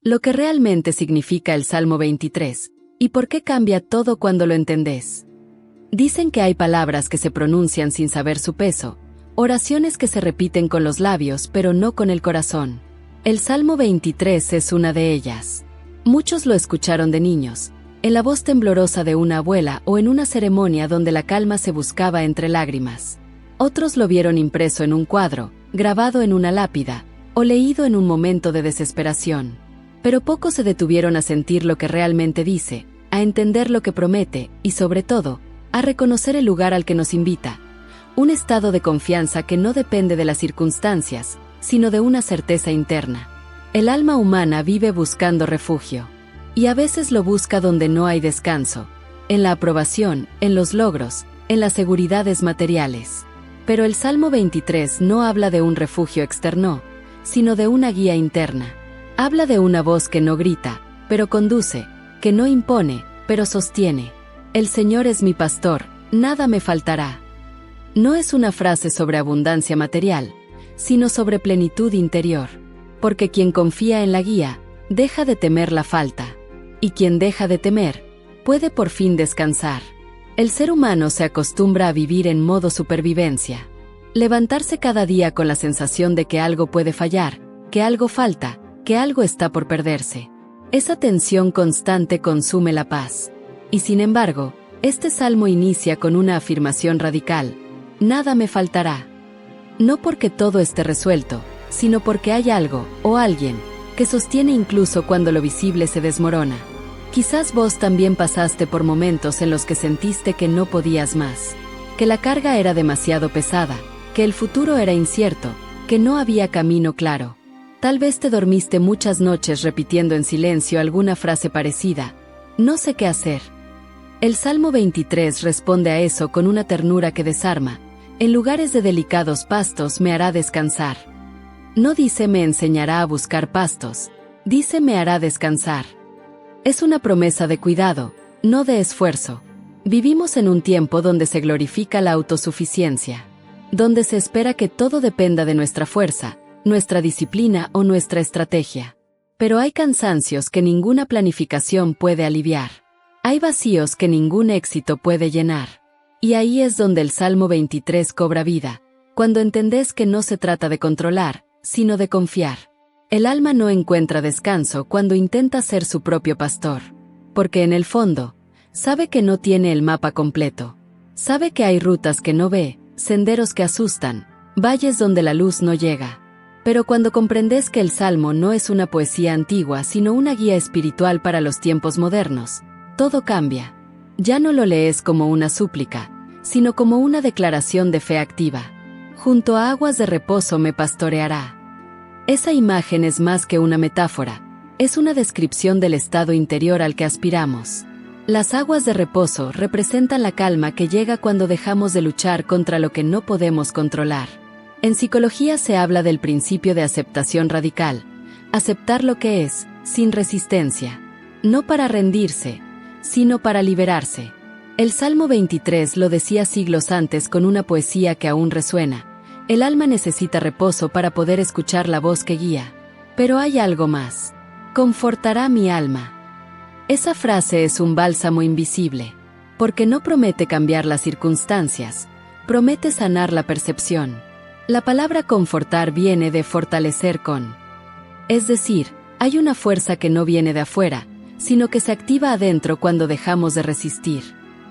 Lo que realmente significa el Salmo 23, y por qué cambia todo cuando lo entendés. Dicen que hay palabras que se pronuncian sin saber su peso, oraciones que se repiten con los labios pero no con el corazón. El Salmo 23 es una de ellas. Muchos lo escucharon de niños, en la voz temblorosa de una abuela o en una ceremonia donde la calma se buscaba entre lágrimas. Otros lo vieron impreso en un cuadro, grabado en una lápida, o leído en un momento de desesperación. Pero pocos se detuvieron a sentir lo que realmente dice, a entender lo que promete y, sobre todo, a reconocer el lugar al que nos invita. Un estado de confianza que no depende de las circunstancias, sino de una certeza interna. El alma humana vive buscando refugio. Y a veces lo busca donde no hay descanso, en la aprobación, en los logros, en las seguridades materiales. Pero el Salmo 23 no habla de un refugio externo, sino de una guía interna. Habla de una voz que no grita, pero conduce, que no impone, pero sostiene. El Señor es mi pastor, nada me faltará. No es una frase sobre abundancia material, sino sobre plenitud interior. Porque quien confía en la guía, deja de temer la falta. Y quien deja de temer, puede por fin descansar. El ser humano se acostumbra a vivir en modo supervivencia. Levantarse cada día con la sensación de que algo puede fallar, que algo falta, que algo está por perderse. Esa tensión constante consume la paz. Y sin embargo, este salmo inicia con una afirmación radical: nada me faltará. No porque todo esté resuelto, sino porque hay algo, o alguien, que sostiene incluso cuando lo visible se desmorona. Quizás vos también pasaste por momentos en los que sentiste que no podías más, que la carga era demasiado pesada, que el futuro era incierto, que no había camino claro. Tal vez te dormiste muchas noches repitiendo en silencio alguna frase parecida: no sé qué hacer. El Salmo 23 responde a eso con una ternura que desarma: en lugares de delicados pastos me hará descansar. No dice me enseñará a buscar pastos, dice me hará descansar. Es una promesa de cuidado, no de esfuerzo. Vivimos en un tiempo donde se glorifica la autosuficiencia, donde se espera que todo dependa de nuestra fuerza, nuestra disciplina o nuestra estrategia. Pero hay cansancios que ninguna planificación puede aliviar. Hay vacíos que ningún éxito puede llenar. Y ahí es donde el Salmo 23 cobra vida, cuando entendés que no se trata de controlar, sino de confiar. El alma no encuentra descanso cuando intenta ser su propio pastor, porque en el fondo, sabe que no tiene el mapa completo. Sabe que hay rutas que no ve, senderos que asustan, valles donde la luz no llega. Pero cuando comprendes que el Salmo no es una poesía antigua sino una guía espiritual para los tiempos modernos, todo cambia. Ya no lo lees como una súplica, sino como una declaración de fe activa. Junto a aguas de reposo me pastoreará. Esa imagen es más que una metáfora, es una descripción del estado interior al que aspiramos. Las aguas de reposo representan la calma que llega cuando dejamos de luchar contra lo que no podemos controlar. En psicología se habla del principio de aceptación radical, aceptar lo que es, sin resistencia, no para rendirse, sino para liberarse. El Salmo 23 lo decía siglos antes con una poesía que aún resuena: el alma necesita reposo para poder escuchar la voz que guía. Pero hay algo más: confortará mi alma. Esa frase es un bálsamo invisible, porque no promete cambiar las circunstancias, promete sanar la percepción. La palabra confortar viene de fortalecer con. Es decir, hay una fuerza que no viene de afuera, sino que se activa adentro cuando dejamos de resistir.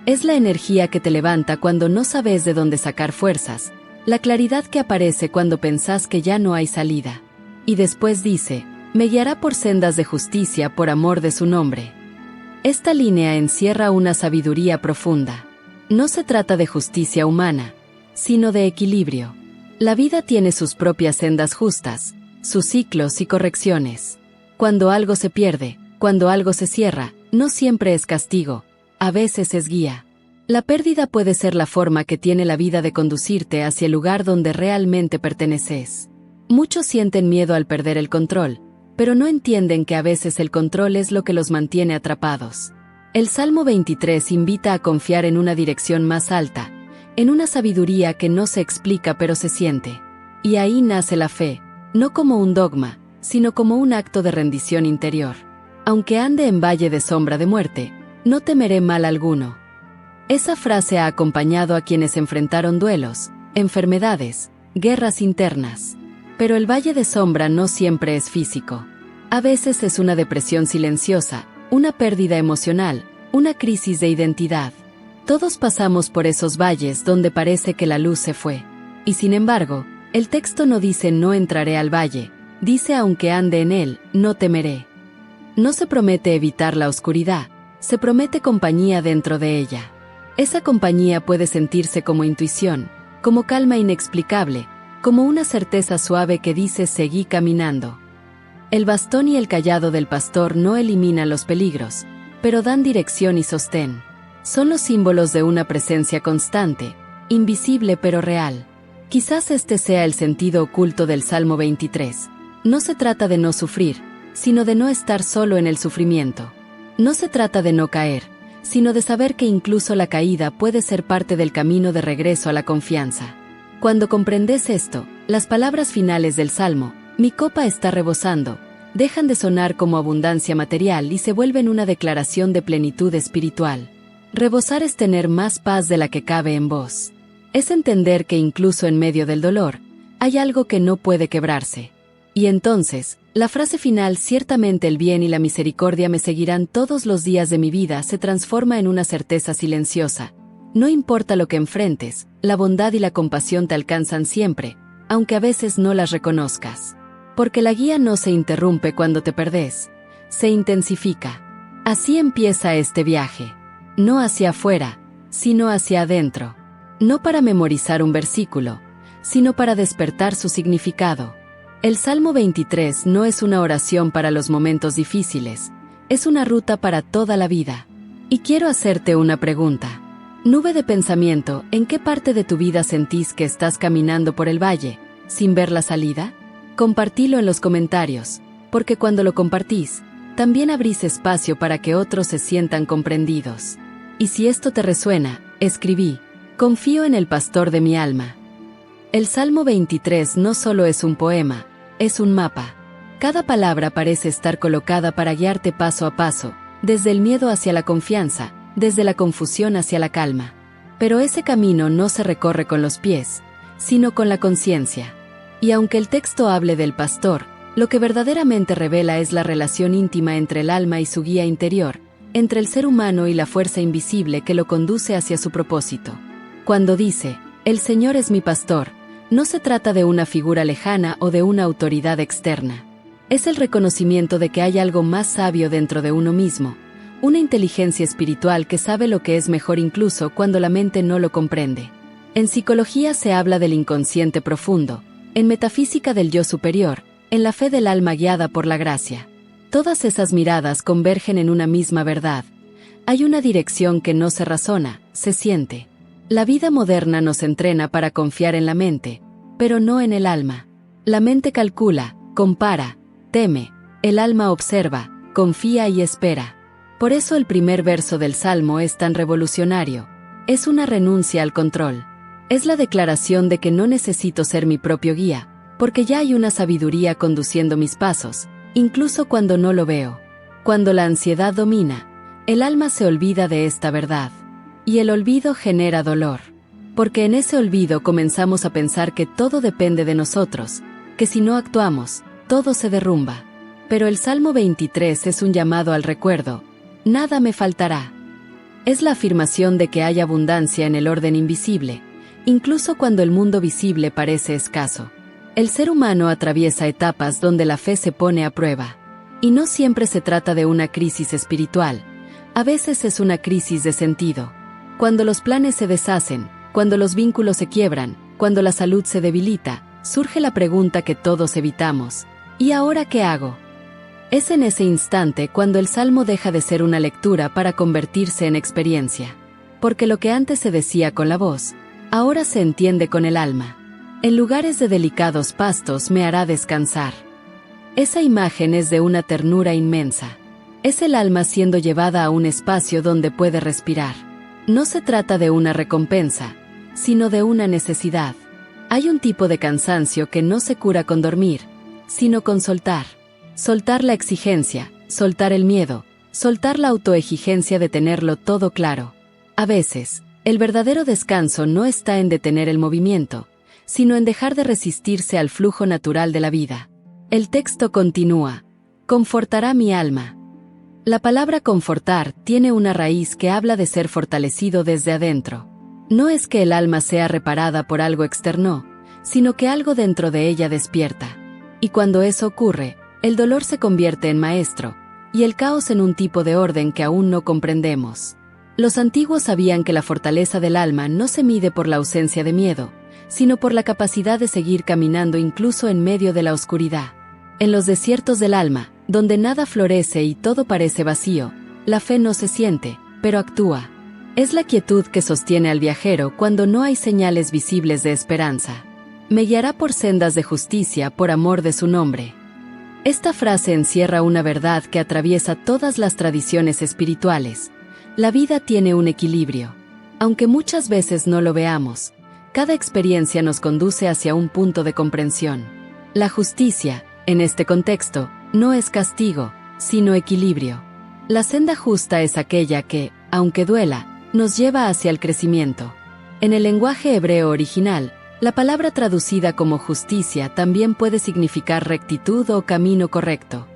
Es la energía que te levanta cuando no sabes de dónde sacar fuerzas, la claridad que aparece cuando pensás que ya no hay salida. Y después dice: me guiará por sendas de justicia por amor de su nombre. Esta línea encierra una sabiduría profunda. No se trata de justicia humana, sino de equilibrio. La vida tiene sus propias sendas justas, sus ciclos y correcciones. Cuando algo se pierde, cuando algo se cierra, no siempre es castigo, a veces es guía. La pérdida puede ser la forma que tiene la vida de conducirte hacia el lugar donde realmente perteneces. Muchos sienten miedo al perder el control, pero no entienden que a veces el control es lo que los mantiene atrapados. El Salmo 23 invita a confiar en una dirección más alta, en una sabiduría que no se explica pero se siente. Y ahí nace la fe, no como un dogma, sino como un acto de rendición interior. Aunque ande en valle de sombra de muerte, no temeré mal alguno. Esa frase ha acompañado a quienes enfrentaron duelos, enfermedades, guerras internas. Pero el valle de sombra no siempre es físico. A veces es una depresión silenciosa, una pérdida emocional, una crisis de identidad. Todos pasamos por esos valles donde parece que la luz se fue. Y sin embargo, el texto no dice no entraré al valle, dice aunque ande en él, no temeré. No se promete evitar la oscuridad, se promete compañía dentro de ella. Esa compañía puede sentirse como intuición, como calma inexplicable, como una certeza suave que dice seguí caminando. El bastón y el cayado del pastor no eliminan los peligros, pero dan dirección y sostén. Son los símbolos de una presencia constante, invisible pero real. Quizás este sea el sentido oculto del Salmo 23. No se trata de no sufrir, sino de no estar solo en el sufrimiento. No se trata de no caer, sino de saber que incluso la caída puede ser parte del camino de regreso a la confianza. Cuando comprendes esto, las palabras finales del Salmo, mi copa está rebosando, dejan de sonar como abundancia material y se vuelven una declaración de plenitud espiritual. Rebosar es tener más paz de la que cabe en vos. Es entender que incluso en medio del dolor, hay algo que no puede quebrarse. Y entonces, la frase final ciertamente el bien y la misericordia me seguirán todos los días de mi vida se transforma en una certeza silenciosa. No importa lo que enfrentes, la bondad y la compasión te alcanzan siempre, aunque a veces no las reconozcas. Porque la guía no se interrumpe cuando te perdés, se intensifica. Así empieza este viaje. No hacia afuera, sino hacia adentro. No para memorizar un versículo, sino para despertar su significado. El Salmo 23 no es una oración para los momentos difíciles, es una ruta para toda la vida. Y quiero hacerte una pregunta. Nube de pensamiento, ¿en qué parte de tu vida sentís que estás caminando por el valle, sin ver la salida? Compartilo en los comentarios, porque cuando lo compartís, también abrís espacio para que otros se sientan comprendidos. Y si esto te resuena, escribí, confío en el pastor de mi alma. El Salmo 23 no solo es un poema, es un mapa. Cada palabra parece estar colocada para guiarte paso a paso, desde el miedo hacia la confianza, desde la confusión hacia la calma. Pero ese camino no se recorre con los pies, sino con la conciencia. Y aunque el texto hable del pastor, lo que verdaderamente revela es la relación íntima entre el alma y su guía interior, entre el ser humano y la fuerza invisible que lo conduce hacia su propósito. Cuando dice, el Señor es mi pastor, no se trata de una figura lejana o de una autoridad externa. Es el reconocimiento de que hay algo más sabio dentro de uno mismo, una inteligencia espiritual que sabe lo que es mejor incluso cuando la mente no lo comprende. En psicología se habla del inconsciente profundo, en metafísica del yo superior, en la fe del alma guiada por la gracia. Todas esas miradas convergen en una misma verdad. Hay una dirección que no se razona, se siente. La vida moderna nos entrena para confiar en la mente, pero no en el alma. La mente calcula, compara, teme, el alma observa, confía y espera. Por eso el primer verso del Salmo es tan revolucionario. Es una renuncia al control. Es la declaración de que no necesito ser mi propio guía, porque ya hay una sabiduría conduciendo mis pasos, incluso cuando no lo veo. Cuando la ansiedad domina, el alma se olvida de esta verdad. Y el olvido genera dolor. Porque en ese olvido comenzamos a pensar que todo depende de nosotros, que si no actuamos, todo se derrumba. Pero el Salmo 23 es un llamado al recuerdo. Nada me faltará. Es la afirmación de que hay abundancia en el orden invisible, incluso cuando el mundo visible parece escaso. El ser humano atraviesa etapas donde la fe se pone a prueba. Y no siempre se trata de una crisis espiritual. A veces es una crisis de sentido. Cuando los planes se deshacen, cuando los vínculos se quiebran, cuando la salud se debilita, surge la pregunta que todos evitamos. ¿Y ahora qué hago? Es en ese instante cuando el Salmo deja de ser una lectura para convertirse en experiencia. Porque lo que antes se decía con la voz, ahora se entiende con el alma. En lugares de delicados pastos me hará descansar. Esa imagen es de una ternura inmensa. Es el alma siendo llevada a un espacio donde puede respirar. No se trata de una recompensa, sino de una necesidad. Hay un tipo de cansancio que no se cura con dormir, sino con soltar. soltar la exigencia, soltar el miedo, soltar la autoexigencia de tenerlo todo claro. A veces, el verdadero descanso no está en detener el movimiento, sino en dejar de resistirse al flujo natural de la vida. El texto continúa: confortará mi alma. La palabra confortar tiene una raíz que habla de ser fortalecido desde adentro. No es que el alma sea reparada por algo externo, sino que algo dentro de ella despierta. Y cuando eso ocurre, el dolor se convierte en maestro, y el caos en un tipo de orden que aún no comprendemos. Los antiguos sabían que la fortaleza del alma no se mide por la ausencia de miedo, sino por la capacidad de seguir caminando incluso en medio de la oscuridad. En los desiertos del alma, donde nada florece y todo parece vacío, la fe no se siente, pero actúa. Es la quietud que sostiene al viajero cuando no hay señales visibles de esperanza. Me guiará por sendas de justicia por amor de su nombre. Esta frase encierra una verdad que atraviesa todas las tradiciones espirituales. La vida tiene un equilibrio. Aunque muchas veces no lo veamos, cada experiencia nos conduce hacia un punto de comprensión. La justicia, en este contexto, no es castigo, sino equilibrio. La senda justa es aquella que, aunque duela, nos lleva hacia el crecimiento. En el lenguaje hebreo original, la palabra traducida como justicia también puede significar rectitud o camino correcto.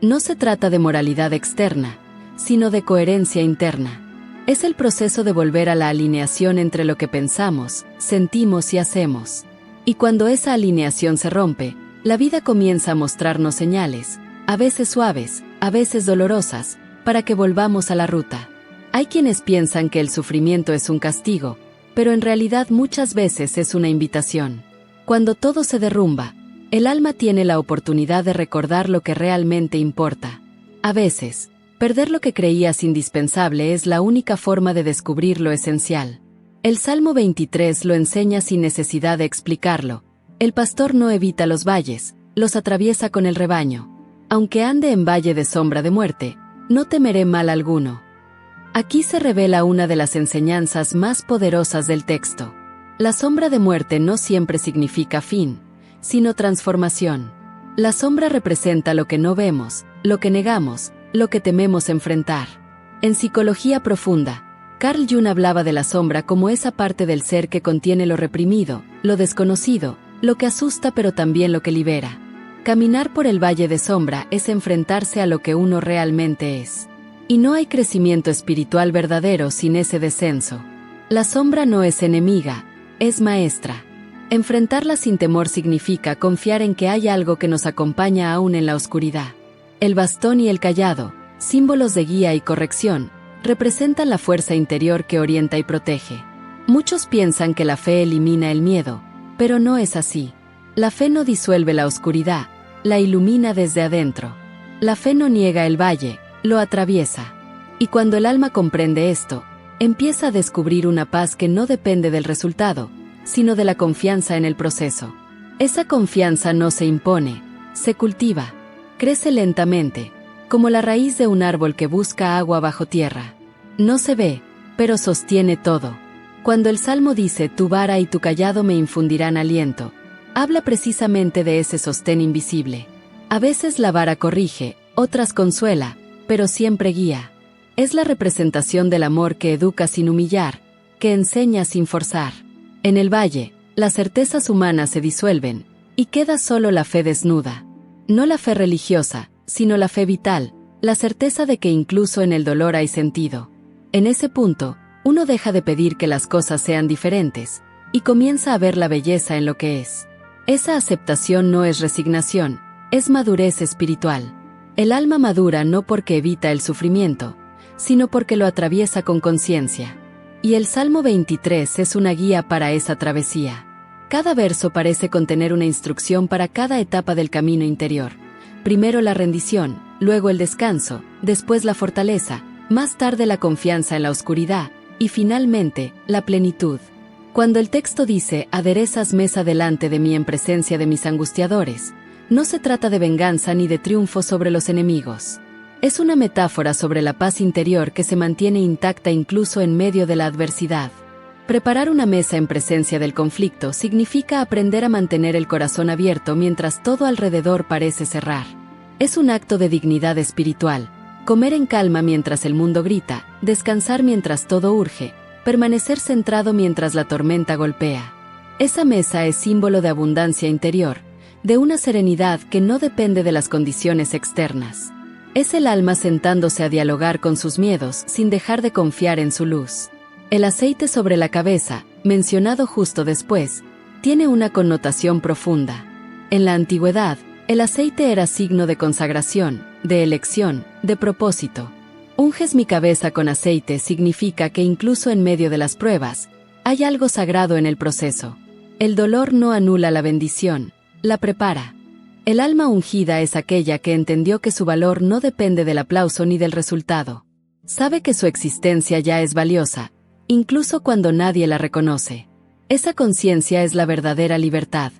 No se trata de moralidad externa, sino de coherencia interna. Es el proceso de volver a la alineación entre lo que pensamos, sentimos y hacemos. Y cuando esa alineación se rompe, la vida comienza a mostrarnos señales, a veces suaves, a veces dolorosas, para que volvamos a la ruta. Hay quienes piensan que el sufrimiento es un castigo, pero en realidad muchas veces es una invitación. Cuando todo se derrumba, el alma tiene la oportunidad de recordar lo que realmente importa. A veces, perder lo que creías indispensable es la única forma de descubrir lo esencial. El Salmo 23 lo enseña sin necesidad de explicarlo. El pastor no evita los valles, los atraviesa con el rebaño. Aunque ande en valle de sombra de muerte, no temeré mal alguno. Aquí se revela una de las enseñanzas más poderosas del texto. La sombra de muerte no siempre significa fin, sino transformación. La sombra representa lo que no vemos, lo que negamos, lo que tememos enfrentar. En psicología profunda, Carl Jung hablaba de la sombra como esa parte del ser que contiene lo reprimido, lo desconocido, lo que asusta pero también lo que libera. Caminar por el valle de sombra es enfrentarse a lo que uno realmente es. Y no hay crecimiento espiritual verdadero sin ese descenso. La sombra no es enemiga, es maestra. Enfrentarla sin temor significa confiar en que hay algo que nos acompaña aún en la oscuridad. El bastón y el cayado, símbolos de guía y corrección, representan la fuerza interior que orienta y protege. Muchos piensan que la fe elimina el miedo, pero no es así. La fe no disuelve la oscuridad, la ilumina desde adentro. La fe no niega el valle, lo atraviesa. Y cuando el alma comprende esto, empieza a descubrir una paz que no depende del resultado, sino de la confianza en el proceso. Esa confianza no se impone, se cultiva. Crece lentamente, como la raíz de un árbol que busca agua bajo tierra. No se ve, pero sostiene todo. Cuando el Salmo dice «Tu vara y tu cayado me infundirán aliento», habla precisamente de ese sostén invisible. A veces la vara corrige, otras consuela, pero siempre guía. Es la representación del amor que educa sin humillar, que enseña sin forzar. En el valle, las certezas humanas se disuelven, y queda solo la fe desnuda. No la fe religiosa, sino la fe vital, la certeza de que incluso en el dolor hay sentido. En ese punto, uno deja de pedir que las cosas sean diferentes, y comienza a ver la belleza en lo que es. Esa aceptación no es resignación, es madurez espiritual. El alma madura no porque evita el sufrimiento, sino porque lo atraviesa con conciencia. Y el Salmo 23 es una guía para esa travesía. Cada verso parece contener una instrucción para cada etapa del camino interior. Primero la rendición, luego el descanso, después la fortaleza, más tarde la confianza en la oscuridad, y finalmente, la plenitud. Cuando el texto dice, aderezas mesa delante de mí en presencia de mis angustiadores, no se trata de venganza ni de triunfo sobre los enemigos. Es una metáfora sobre la paz interior que se mantiene intacta incluso en medio de la adversidad. Preparar una mesa en presencia del conflicto significa aprender a mantener el corazón abierto mientras todo alrededor parece cerrar. Es un acto de dignidad espiritual. Comer en calma mientras el mundo grita, descansar mientras todo urge, permanecer centrado mientras la tormenta golpea. Esa mesa es símbolo de abundancia interior, de una serenidad que no depende de las condiciones externas. Es el alma sentándose a dialogar con sus miedos sin dejar de confiar en su luz. El aceite sobre la cabeza, mencionado justo después, tiene una connotación profunda. En la antigüedad, el aceite era signo de consagración, de elección, de propósito. Unges mi cabeza con aceite significa que incluso en medio de las pruebas, hay algo sagrado en el proceso. El dolor no anula la bendición, la prepara. El alma ungida es aquella que entendió que su valor no depende del aplauso ni del resultado. Sabe que su existencia ya es valiosa, incluso cuando nadie la reconoce. Esa conciencia es la verdadera libertad.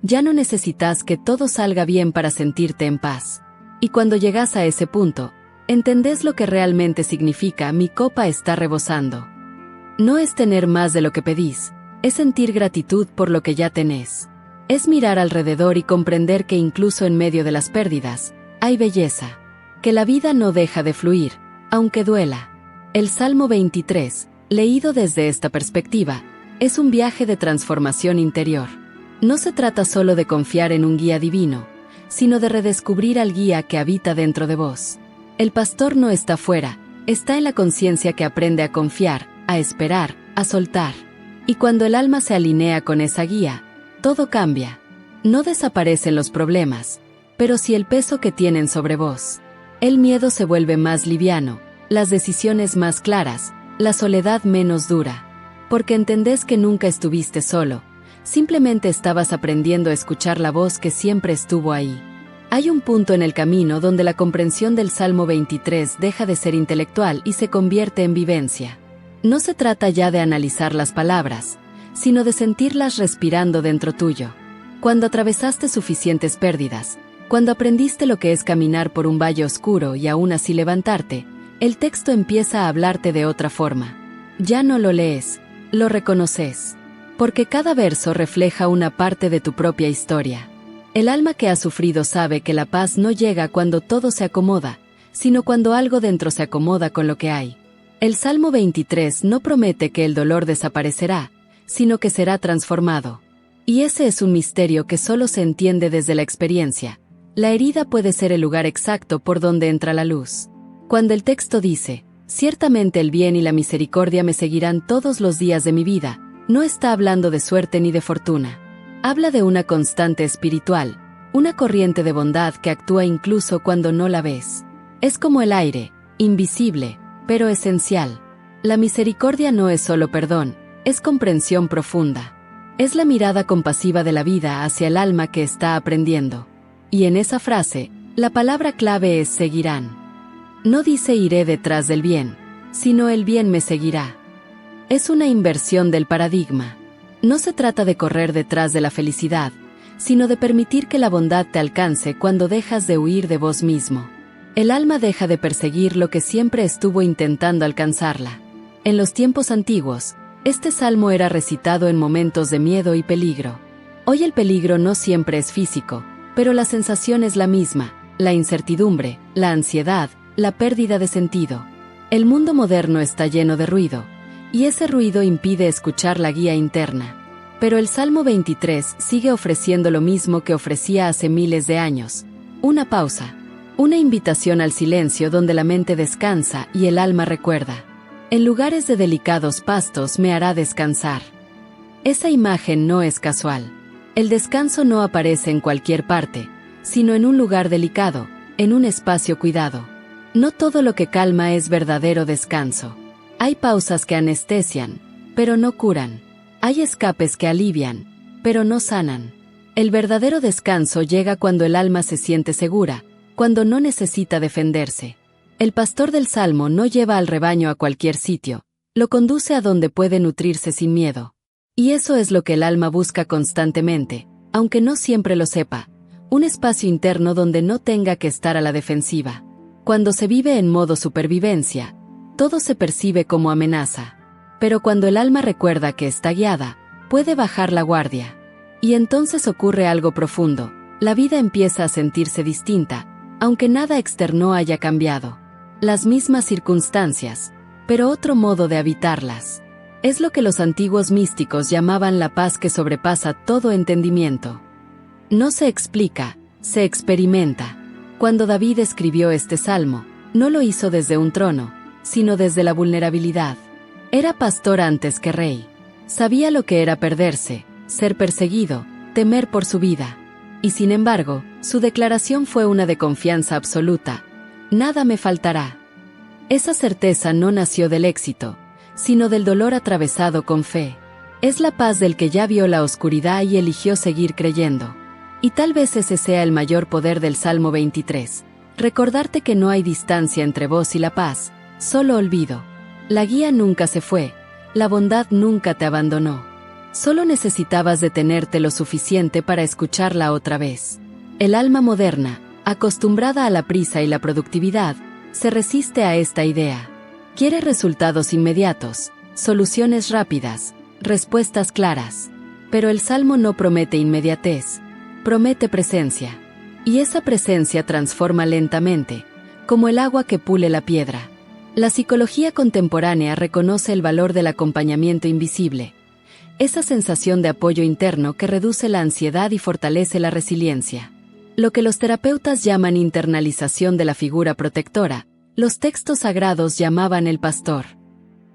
Ya no necesitas que todo salga bien para sentirte en paz. Y cuando llegas a ese punto, entendés lo que realmente significa mi copa está rebosando. No es tener más de lo que pedís, es sentir gratitud por lo que ya tenés. Es mirar alrededor y comprender que incluso en medio de las pérdidas, hay belleza. Que la vida no deja de fluir, aunque duela. El Salmo 23, leído desde esta perspectiva, es un viaje de transformación interior. No se trata solo de confiar en un guía divino, sino de redescubrir al guía que habita dentro de vos. El pastor no está fuera, está en la conciencia que aprende a confiar, a esperar, a soltar. Y cuando el alma se alinea con esa guía, todo cambia. No desaparecen los problemas, pero sí el peso que tienen sobre vos. El miedo se vuelve más liviano, las decisiones más claras, la soledad menos dura. Porque entendés que nunca estuviste solo, simplemente estabas aprendiendo a escuchar la voz que siempre estuvo ahí. Hay un punto en el camino donde la comprensión del Salmo 23 deja de ser intelectual y se convierte en vivencia. No se trata ya de analizar las palabras, sino de sentirlas respirando dentro tuyo. Cuando atravesaste suficientes pérdidas, cuando aprendiste lo que es caminar por un valle oscuro y aún así levantarte, el texto empieza a hablarte de otra forma. Ya no lo lees, lo reconoces. Porque cada verso refleja una parte de tu propia historia. El alma que ha sufrido sabe que la paz no llega cuando todo se acomoda, sino cuando algo dentro se acomoda con lo que hay. El Salmo 23 no promete que el dolor desaparecerá, sino que será transformado. Y ese es un misterio que solo se entiende desde la experiencia. La herida puede ser el lugar exacto por donde entra la luz. Cuando el texto dice, ciertamente el bien y la misericordia me seguirán todos los días de mi vida, no está hablando de suerte ni de fortuna. Habla de una constante espiritual, una corriente de bondad que actúa incluso cuando no la ves. Es como el aire, invisible, pero esencial. La misericordia no es solo perdón, es comprensión profunda. Es la mirada compasiva de la vida hacia el alma que está aprendiendo. Y en esa frase, la palabra clave es seguirán. No dice iré detrás del bien, sino el bien me seguirá. Es una inversión del paradigma. No se trata de correr detrás de la felicidad, sino de permitir que la bondad te alcance cuando dejas de huir de vos mismo. El alma deja de perseguir lo que siempre estuvo intentando alcanzarla. En los tiempos antiguos, este salmo era recitado en momentos de miedo y peligro. Hoy el peligro no siempre es físico, pero la sensación es la misma, la incertidumbre, la ansiedad, la pérdida de sentido. El mundo moderno está lleno de ruido, y ese ruido impide escuchar la guía interna. Pero el Salmo 23 sigue ofreciendo lo mismo que ofrecía hace miles de años. Una pausa. Una invitación al silencio donde la mente descansa y el alma recuerda. En lugares de delicados pastos me hará descansar. Esa imagen no es casual. El descanso no aparece en cualquier parte, sino en un lugar delicado, en un espacio cuidado. No todo lo que calma es verdadero descanso. Hay pausas que anestesian, pero no curan. Hay escapes que alivian, pero no sanan. El verdadero descanso llega cuando el alma se siente segura, cuando no necesita defenderse. El pastor del Salmo no lleva al rebaño a cualquier sitio, lo conduce a donde puede nutrirse sin miedo. Y eso es lo que el alma busca constantemente, aunque no siempre lo sepa, un espacio interno donde no tenga que estar a la defensiva. Cuando se vive en modo supervivencia, todo se percibe como amenaza. Pero cuando el alma recuerda que está guiada, puede bajar la guardia. Y entonces ocurre algo profundo, la vida empieza a sentirse distinta, aunque nada externo haya cambiado. Las mismas circunstancias, pero otro modo de habitarlas. Es lo que los antiguos místicos llamaban la paz que sobrepasa todo entendimiento. No se explica, se experimenta. Cuando David escribió este salmo, no lo hizo desde un trono, sino desde la vulnerabilidad. Era pastor antes que rey. Sabía lo que era perderse, ser perseguido, temer por su vida. Y sin embargo, su declaración fue una de confianza absoluta. Nada me faltará. Esa certeza no nació del éxito, sino del dolor atravesado con fe. Es la paz del que ya vio la oscuridad y eligió seguir creyendo. Y tal vez ese sea el mayor poder del Salmo 23. Recordarte que no hay distancia entre vos y la paz, solo olvido. La guía nunca se fue, la bondad nunca te abandonó. Solo necesitabas detenerte lo suficiente para escucharla otra vez. El alma moderna, acostumbrada a la prisa y la productividad, se resiste a esta idea. Quiere resultados inmediatos, soluciones rápidas, respuestas claras. Pero el Salmo no promete inmediatez, promete presencia. Y esa presencia transforma lentamente, como el agua que pule la piedra. La psicología contemporánea reconoce el valor del acompañamiento invisible, esa sensación de apoyo interno que reduce la ansiedad y fortalece la resiliencia. Lo que los terapeutas llaman internalización de la figura protectora, los textos sagrados llamaban el pastor.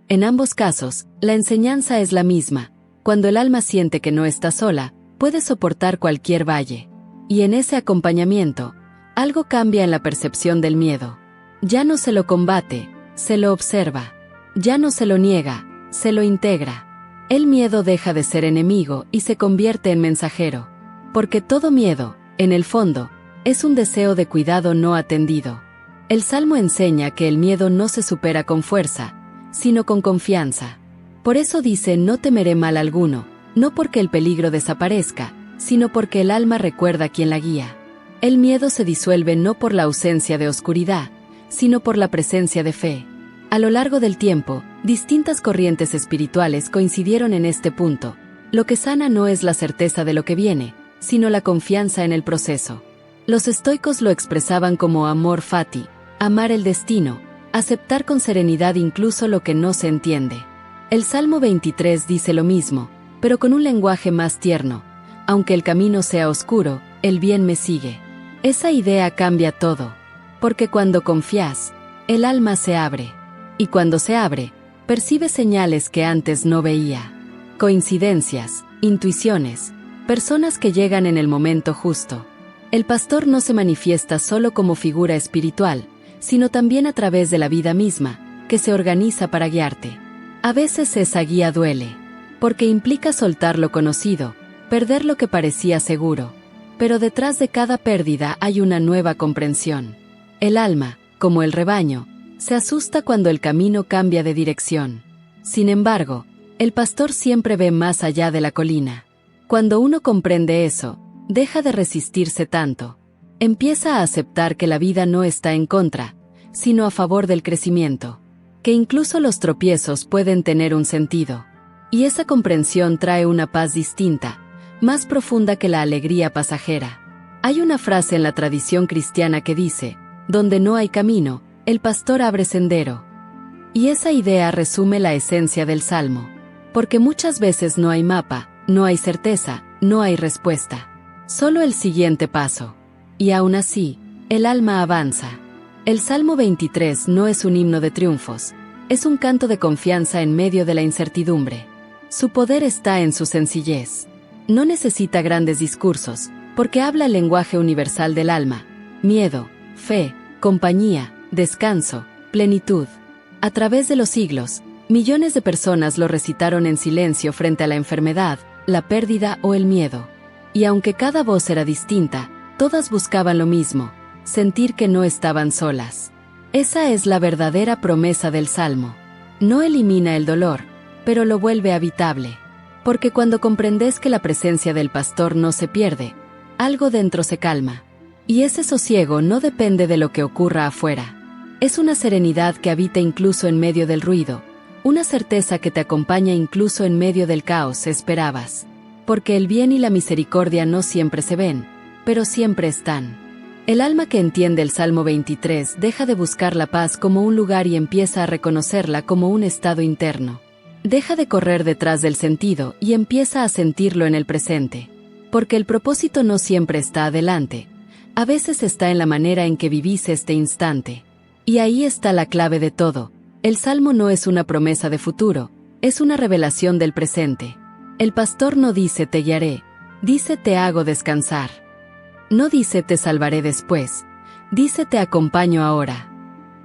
En ambos casos, la enseñanza es la misma. Cuando el alma siente que no está sola, puede soportar cualquier valle. Y en ese acompañamiento, algo cambia en la percepción del miedo. Ya no se lo combate, se lo observa. Ya no se lo niega, se lo integra. El miedo deja de ser enemigo y se convierte en mensajero. Porque todo miedo, en el fondo, es un deseo de cuidado no atendido. El Salmo enseña que el miedo no se supera con fuerza, sino con confianza. Por eso dice: no temeré mal alguno, no porque el peligro desaparezca, sino porque el alma recuerda quién la guía. El miedo se disuelve no por la ausencia de oscuridad, sino por la presencia de fe. A lo largo del tiempo, distintas corrientes espirituales coincidieron en este punto. Lo que sana no es la certeza de lo que viene, sino la confianza en el proceso. Los estoicos lo expresaban como amor fati, amar el destino, aceptar con serenidad incluso lo que no se entiende. El Salmo 23 dice lo mismo, pero con un lenguaje más tierno. Aunque el camino sea oscuro, el bien me sigue. Esa idea cambia todo, porque cuando confías, el alma se abre. Y cuando se abre, percibe señales que antes no veía. Coincidencias, intuiciones, personas que llegan en el momento justo. El pastor no se manifiesta solo como figura espiritual, sino también a través de la vida misma, que se organiza para guiarte. A veces esa guía duele, porque implica soltar lo conocido, perder lo que parecía seguro. Pero detrás de cada pérdida hay una nueva comprensión. El alma, como el rebaño, se asusta cuando el camino cambia de dirección. Sin embargo, el pastor siempre ve más allá de la colina. Cuando uno comprende eso, deja de resistirse tanto. Empieza a aceptar que la vida no está en contra, sino a favor del crecimiento. Que incluso los tropiezos pueden tener un sentido. Y esa comprensión trae una paz distinta, más profunda que la alegría pasajera. Hay una frase en la tradición cristiana que dice: donde no hay camino, el pastor abre sendero. Y esa idea resume la esencia del Salmo. Porque muchas veces no hay mapa, no hay certeza, no hay respuesta. Solo el siguiente paso. Y aún así, el alma avanza. El Salmo 23 no es un himno de triunfos, es un canto de confianza en medio de la incertidumbre. Su poder está en su sencillez. No necesita grandes discursos, porque habla el lenguaje universal del alma: miedo, fe, compañía, descanso, plenitud. A través de los siglos, millones de personas lo recitaron en silencio frente a la enfermedad, la pérdida o el miedo. Y aunque cada voz era distinta, todas buscaban lo mismo: sentir que no estaban solas. Esa es la verdadera promesa del Salmo. No elimina el dolor, pero lo vuelve habitable. Porque cuando comprendes que la presencia del pastor no se pierde, algo dentro se calma. Y ese sosiego no depende de lo que ocurra afuera. Es una serenidad que habita incluso en medio del ruido, una certeza que te acompaña incluso en medio del caos esperabas. Porque el bien y la misericordia no siempre se ven, pero siempre están. El alma que entiende el Salmo 23 deja de buscar la paz como un lugar y empieza a reconocerla como un estado interno. Deja de correr detrás del sentido y empieza a sentirlo en el presente. Porque el propósito no siempre está adelante. A veces está en la manera en que vivís este instante. Y ahí está la clave de todo. El Salmo no es una promesa de futuro, es una revelación del presente. El pastor no dice te guiaré, dice te hago descansar. No dice te salvaré después, dice te acompaño ahora.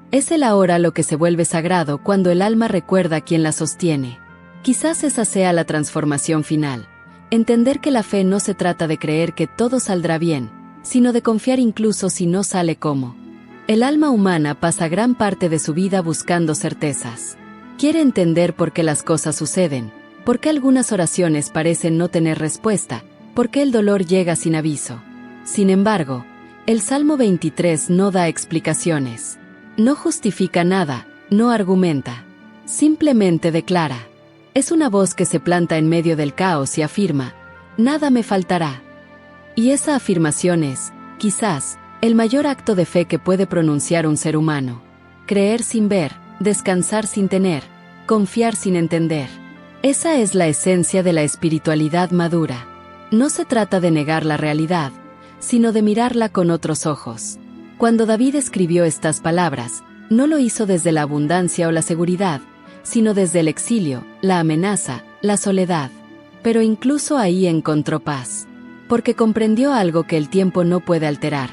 Es el ahora lo que se vuelve sagrado cuando el alma recuerda quién la sostiene. Quizás esa sea la transformación final. Entender que la fe no se trata de creer que todo saldrá bien, sino de confiar incluso si no sale como. El alma humana pasa gran parte de su vida buscando certezas. Quiere entender por qué las cosas suceden, por qué algunas oraciones parecen no tener respuesta, por qué el dolor llega sin aviso. Sin embargo, el Salmo 23 no da explicaciones. No justifica nada, no argumenta. Simplemente declara. Es una voz que se planta en medio del caos y afirma, nada me faltará. Y esa afirmación es, quizás, el mayor acto de fe que puede pronunciar un ser humano. Creer sin ver, descansar sin tener, confiar sin entender. Esa es la esencia de la espiritualidad madura. No se trata de negar la realidad, sino de mirarla con otros ojos. Cuando David escribió estas palabras, no lo hizo desde la abundancia o la seguridad, sino desde el exilio, la amenaza, la soledad. Pero incluso ahí encontró paz. Porque comprendió algo que el tiempo no puede alterar.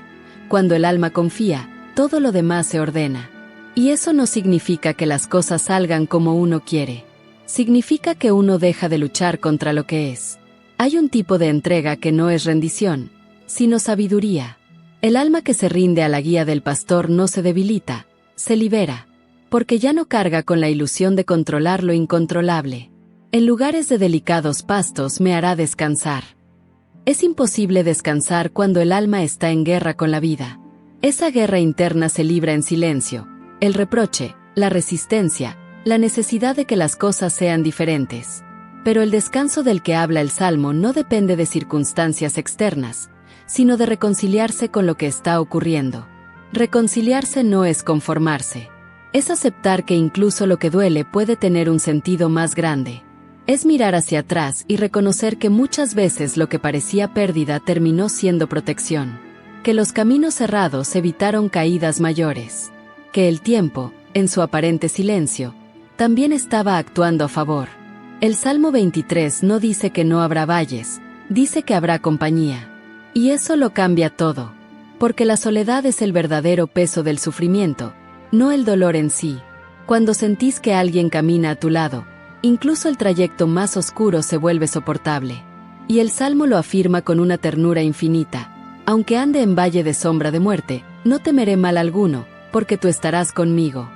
Cuando el alma confía, todo lo demás se ordena. Y eso no significa que las cosas salgan como uno quiere. Significa que uno deja de luchar contra lo que es. Hay un tipo de entrega que no es rendición, sino sabiduría. El alma que se rinde a la guía del pastor no se debilita, se libera, porque ya no carga con la ilusión de controlar lo incontrolable. En lugares de delicados pastos me hará descansar. Es imposible descansar cuando el alma está en guerra con la vida. Esa guerra interna se libra en silencio, el reproche, la resistencia, la necesidad de que las cosas sean diferentes. Pero el descanso del que habla el Salmo no depende de circunstancias externas, sino de reconciliarse con lo que está ocurriendo. Reconciliarse no es conformarse. Es aceptar que incluso lo que duele puede tener un sentido más grande. Es mirar hacia atrás y reconocer que muchas veces lo que parecía pérdida terminó siendo protección. Que los caminos cerrados evitaron caídas mayores. Que el tiempo, en su aparente silencio, también estaba actuando a favor. El Salmo 23 no dice que no habrá valles, dice que habrá compañía. Y eso lo cambia todo. Porque la soledad es el verdadero peso del sufrimiento, no el dolor en sí. Cuando sentís que alguien camina a tu lado, incluso el trayecto más oscuro se vuelve soportable. Y el Salmo lo afirma con una ternura infinita. Aunque ande en valle de sombra de muerte, no temeré mal alguno, porque tú estarás conmigo.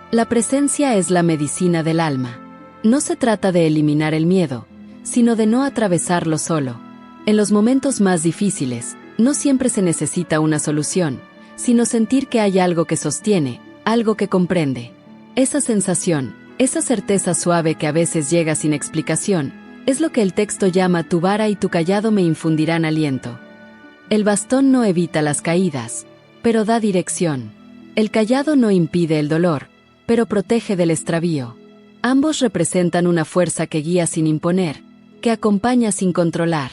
La presencia es la medicina del alma. No se trata de eliminar el miedo, sino de no atravesarlo solo. En los momentos más difíciles, no siempre se necesita una solución, sino sentir que hay algo que sostiene, algo que comprende. Esa sensación, esa certeza suave que a veces llega sin explicación, es lo que el texto llama tu vara y tu cayado me infundirán aliento. El bastón no evita las caídas, pero da dirección. El cayado no impide el dolor, pero protege del extravío. Ambos representan una fuerza que guía sin imponer, que acompaña sin controlar.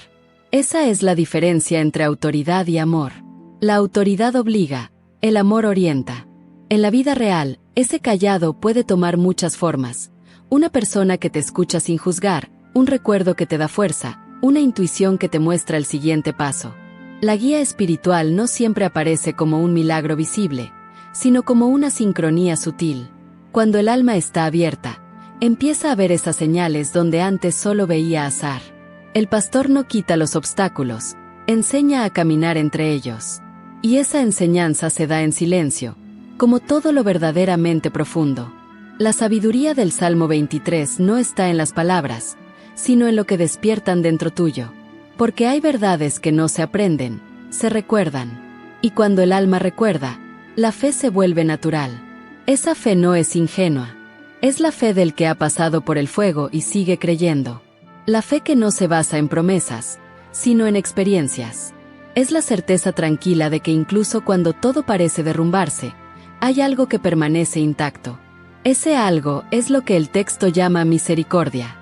Esa es la diferencia entre autoridad y amor. La autoridad obliga, el amor orienta. En la vida real, ese cayado puede tomar muchas formas. Una persona que te escucha sin juzgar, un recuerdo que te da fuerza, una intuición que te muestra el siguiente paso. La guía espiritual no siempre aparece como un milagro visible, sino como una sincronía sutil. Cuando el alma está abierta, empieza a ver esas señales donde antes solo veía azar. El pastor no quita los obstáculos, enseña a caminar entre ellos. Y esa enseñanza se da en silencio, como todo lo verdaderamente profundo. La sabiduría del Salmo 23 no está en las palabras, sino en lo que despiertan dentro tuyo. Porque hay verdades que no se aprenden, se recuerdan. Y cuando el alma recuerda, la fe se vuelve natural. Esa fe no es ingenua. Es la fe del que ha pasado por el fuego y sigue creyendo. La fe que no se basa en promesas, sino en experiencias. Es la certeza tranquila de que incluso cuando todo parece derrumbarse, hay algo que permanece intacto. Ese algo es lo que el texto llama misericordia.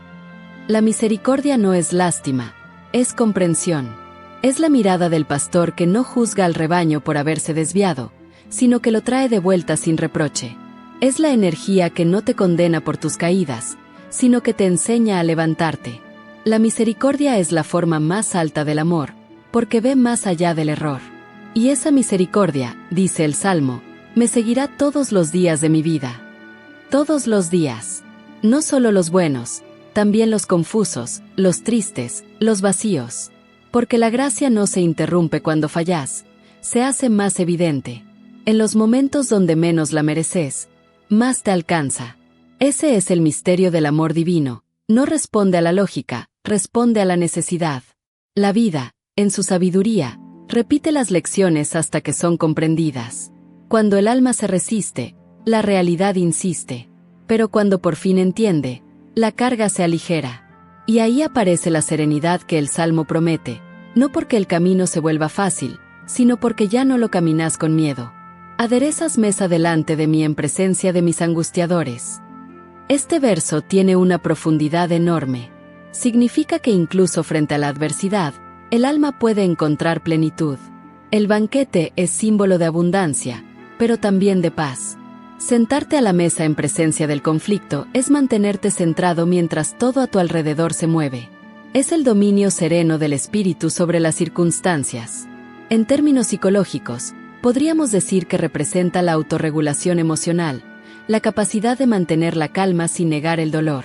La misericordia no es lástima, es comprensión. Es la mirada del pastor que no juzga al rebaño por haberse desviado, sino que lo trae de vuelta sin reproche. Es la energía que no te condena por tus caídas, sino que te enseña a levantarte. La misericordia es la forma más alta del amor, porque ve más allá del error. Y esa misericordia, dice el Salmo, me seguirá todos los días de mi vida. Todos los días. No solo los buenos, también los confusos, los tristes, los vacíos. Porque la gracia no se interrumpe cuando fallas, se hace más evidente. En los momentos donde menos la mereces, más te alcanza. Ese es el misterio del amor divino. No responde a la lógica, responde a la necesidad. La vida, en su sabiduría, repite las lecciones hasta que son comprendidas. Cuando el alma se resiste, la realidad insiste. Pero cuando por fin entiende, la carga se aligera. Y ahí aparece la serenidad que el Salmo promete, no porque el camino se vuelva fácil, sino porque ya no lo caminas con miedo. Aderezas mesa delante de mí en presencia de mis angustiadores. Este verso tiene una profundidad enorme. Significa que incluso frente a la adversidad, el alma puede encontrar plenitud. El banquete es símbolo de abundancia, pero también de paz. Sentarte a la mesa en presencia del conflicto es mantenerte centrado mientras todo a tu alrededor se mueve. Es el dominio sereno del espíritu sobre las circunstancias. En términos psicológicos, podríamos decir que representa la autorregulación emocional, la capacidad de mantener la calma sin negar el dolor.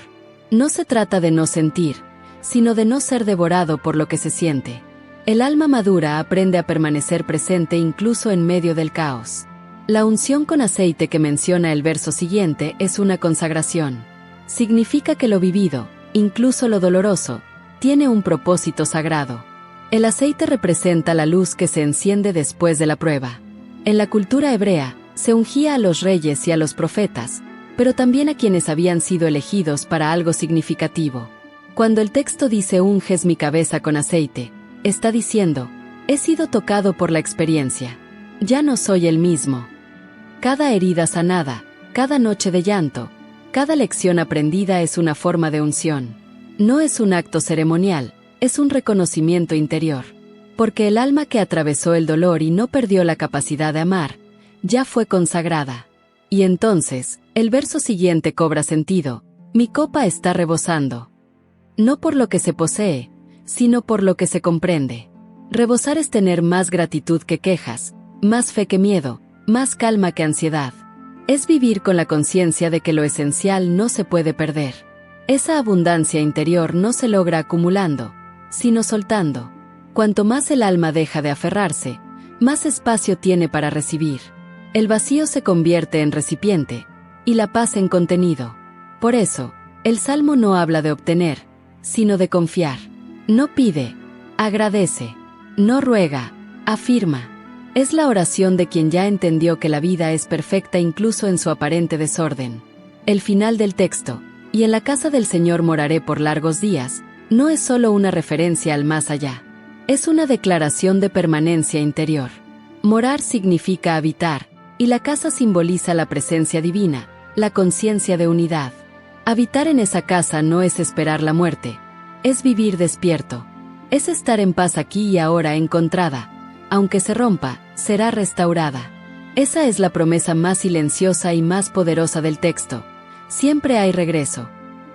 No se trata de no sentir, sino de no ser devorado por lo que se siente. El alma madura aprende a permanecer presente incluso en medio del caos. La unción con aceite que menciona el verso siguiente es una consagración. Significa que lo vivido, incluso lo doloroso, tiene un propósito sagrado. El aceite representa la luz que se enciende después de la prueba. En la cultura hebrea, se ungía a los reyes y a los profetas, pero también a quienes habían sido elegidos para algo significativo. Cuando el texto dice unges mi cabeza con aceite, está diciendo, he sido tocado por la experiencia. Ya no soy el mismo. Cada herida sanada, cada noche de llanto, cada lección aprendida es una forma de unción. No es un acto ceremonial, es un reconocimiento interior. Porque el alma que atravesó el dolor y no perdió la capacidad de amar, ya fue consagrada. Y entonces, el verso siguiente cobra sentido, mi copa está rebosando. No por lo que se posee, sino por lo que se comprende. Rebosar es tener más gratitud que quejas, más fe que miedo, más calma que ansiedad. Es vivir con la conciencia de que lo esencial no se puede perder. Esa abundancia interior no se logra acumulando, sino soltando. Cuanto más el alma deja de aferrarse, más espacio tiene para recibir. El vacío se convierte en recipiente, y la paz en contenido. Por eso, el Salmo no habla de obtener, sino de confiar. No pide, agradece, no ruega, afirma. Es la oración de quien ya entendió que la vida es perfecta incluso en su aparente desorden. El final del texto, y en la casa del Señor moraré por largos días, no es solo una referencia al más allá. Es una declaración de permanencia interior. Morar significa habitar, y la casa simboliza la presencia divina, la conciencia de unidad. Habitar en esa casa no es esperar la muerte, es vivir despierto. Es estar en paz aquí y ahora encontrada. Aunque se rompa, será restaurada. Esa es la promesa más silenciosa y más poderosa del texto. Siempre hay regreso.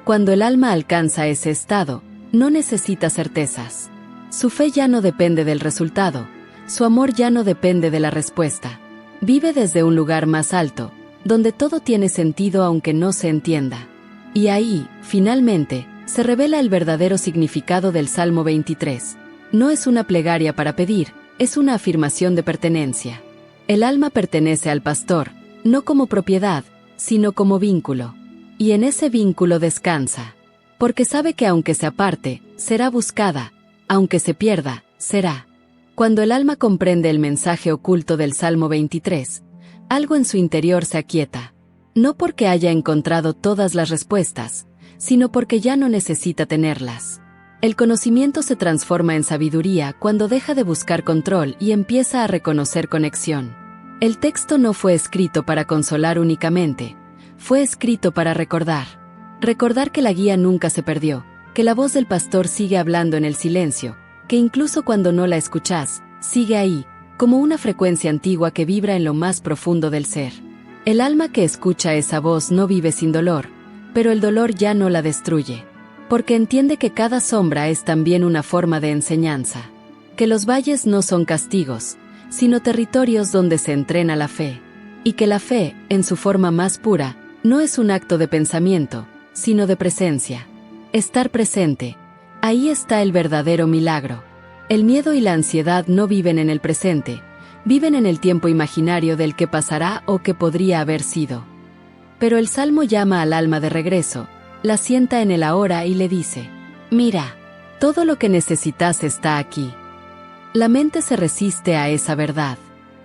Cuando el alma alcanza ese estado, no necesita certezas. Su fe ya no depende del resultado, su amor ya no depende de la respuesta. Vive desde un lugar más alto, donde todo tiene sentido aunque no se entienda. Y ahí, finalmente, se revela el verdadero significado del Salmo 23. No es una plegaria para pedir, es una afirmación de pertenencia. El alma pertenece al pastor, no como propiedad, sino como vínculo. Y en ese vínculo descansa. Porque sabe que aunque se aparte, será buscada, aunque se pierda, será. Cuando el alma comprende el mensaje oculto del Salmo 23, algo en su interior se aquieta. No porque haya encontrado todas las respuestas, sino porque ya no necesita tenerlas. El conocimiento se transforma en sabiduría cuando deja de buscar control y empieza a reconocer conexión. El texto no fue escrito para consolar únicamente, fue escrito para recordar. Recordar que la guía nunca se perdió, que la voz del pastor sigue hablando en el silencio, que incluso cuando no la escuchas, sigue ahí, como una frecuencia antigua que vibra en lo más profundo del ser. El alma que escucha esa voz no vive sin dolor, pero el dolor ya no la destruye, porque entiende que cada sombra es también una forma de enseñanza, que los valles no son castigos, sino territorios donde se entrena la fe, y que la fe, en su forma más pura, no es un acto de pensamiento, sino de presencia. Estar presente, ahí está el verdadero milagro. El miedo y la ansiedad no viven en el presente, viven en el tiempo imaginario del que pasará o que podría haber sido. Pero el Salmo llama al alma de regreso, la sienta en el ahora y le dice: mira, todo lo que necesitas está aquí. La mente se resiste a esa verdad.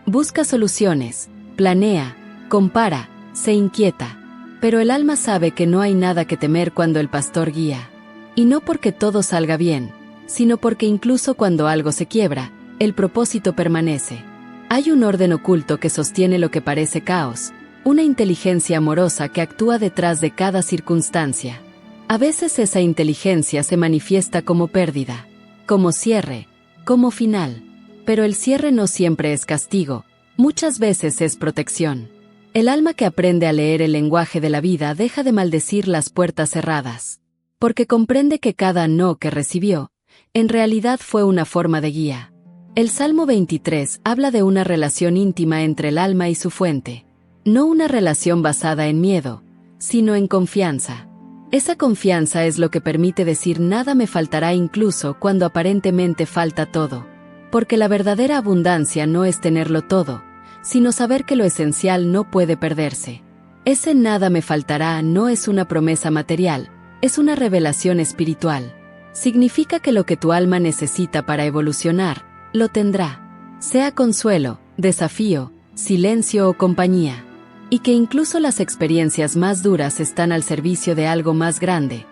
Busca soluciones, planea, compara, se inquieta. Pero el alma sabe que no hay nada que temer cuando el pastor guía. Y no porque todo salga bien, sino porque incluso cuando algo se quiebra, el propósito permanece. Hay un orden oculto que sostiene lo que parece caos, una inteligencia amorosa que actúa detrás de cada circunstancia. A veces esa inteligencia se manifiesta como pérdida, como cierre, como final. Pero el cierre no siempre es castigo, muchas veces es protección. El alma que aprende a leer el lenguaje de la vida deja de maldecir las puertas cerradas, porque comprende que cada no que recibió, en realidad fue una forma de guía. El Salmo 23 habla de una relación íntima entre el alma y su fuente, no una relación basada en miedo, sino en confianza. Esa confianza es lo que permite decir nada me faltará incluso cuando aparentemente falta todo, porque la verdadera abundancia no es tenerlo todo, sino saber que lo esencial no puede perderse. Ese nada me faltará no es una promesa material, es una revelación espiritual. Significa que lo que tu alma necesita para evolucionar, lo tendrá. Sea consuelo, desafío, silencio o compañía. Y que incluso las experiencias más duras están al servicio de algo más grande,